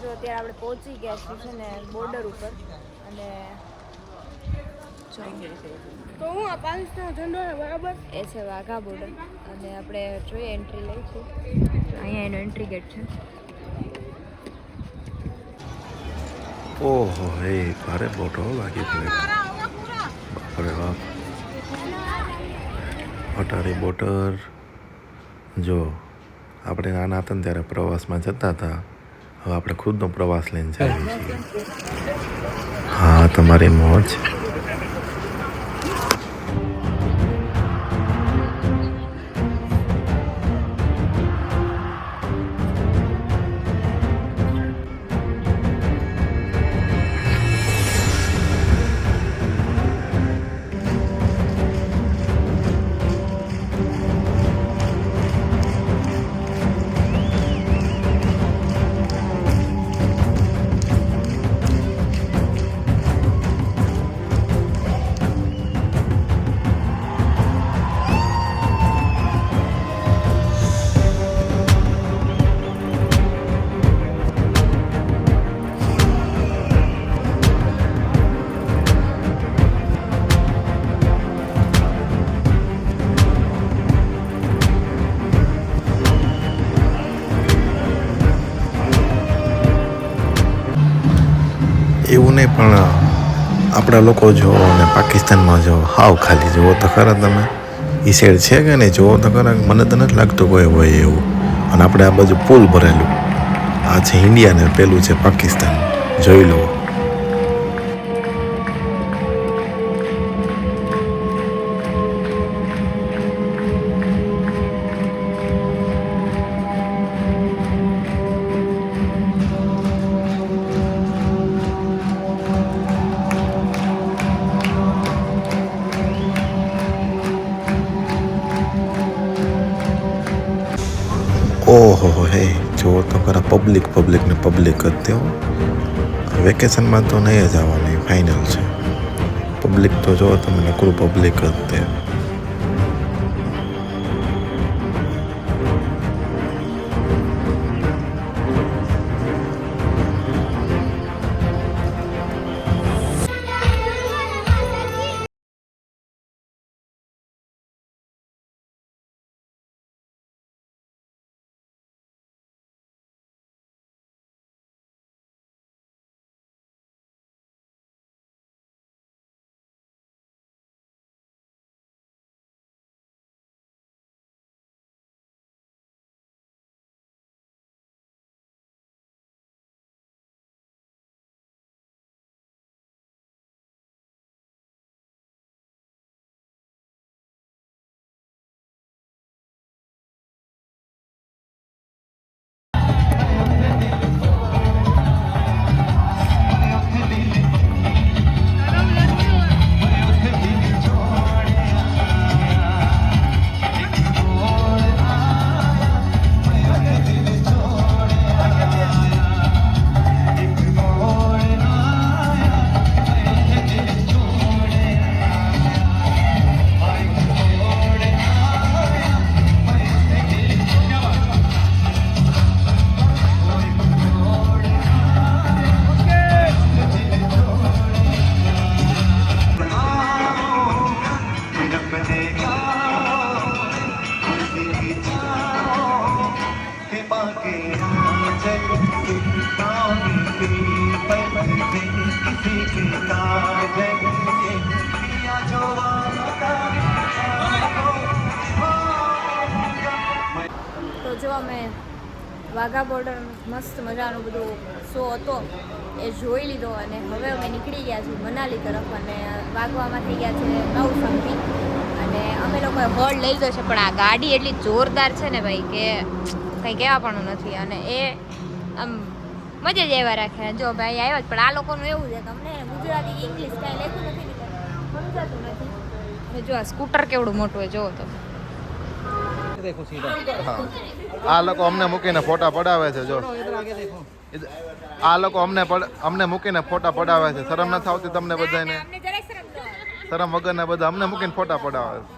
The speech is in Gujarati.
જો અત્યારે આપણે પહોંચી ગયા છીએ છે ને બોર્ડર ઉપર અને તો હું આ પાકિસ્તાન ઝંડો બરાબર એ છે વાઘા બોર્ડર અને આપણે જોઈએ એન્ટ્રી લઈશું. અહીંયા એનો એન્ટ્રી ગેટ છે. ઓહો એ ભારે બોટો લાગી પડે બાપરે બાપ. અટારી બોર્ડર જો આપણે નાના હતા ને ત્યારે પ્રવાસમાં જતા હતા. હવે આપણે ખુદનો પ્રવાસ લઈને જઈએ છીએ. હા તમારી મોજ. એવું નહીં પણ આપણા લોકો જો અને પાકિસ્તાનમાં જો હાવ ખાલી જુઓ તો ખરા તમે એ સાઈડ છે કે નહીં જુઓ તો ખરા. મને તો નથી લાગતું કોઈ હોય એવું. અને આપણે આ બાજુ પુલ ભરેલું આ છે ઇન્ડિયા ને પેલું છે પાકિસ્તાન. જોઈ લો. ઓહો હે જુઓ તો ખરા પબ્લિક ને પબ્લિક જ તેઓ. વેકેશનમાં તો નહીં જ આવવાની ફાઇનલ છે. પબ્લિક તો જો તમે નકરું પબ્લિક જ તે. તો જો અમે વાઘા બોર્ડર મસ્ત મજાનો બધો શો હતો એ જોઈ લીધો અને હવે અમે નીકળી ગયા છીએ મનાલી તરફ અને વાગવામાં થઈ ગયા છે 9 સમથિંગ અને અમે લોકોએ હોલ્ડ લઈ લીધો છે. પણ આ ગાડી એટલી જોરદાર છે ને ભાઈ કે કંઈ કહેવા પણ નથી અને એ આમ મજા જ એવા રાખે. જો ભાઈ આવ્યો જ પણ આ લોકોનું એવું છે કે અમને ગુજરાતી ઇંગ્લિશ કાંઈ લેખું નથી સમજાતું નથી. અને જો આ સ્કૂટર કેવડું મોટું હોય જોવો તો. આ લોકો અમને મૂકીને ફોટા પડાવે છે. જો આ લોકો અમને મૂકીને ફોટા પડાવે છે. શરમ નથી આવતી તમને બધાને? શરમ વગરના બધા અમને મૂકીને ફોટા પડાવે છે.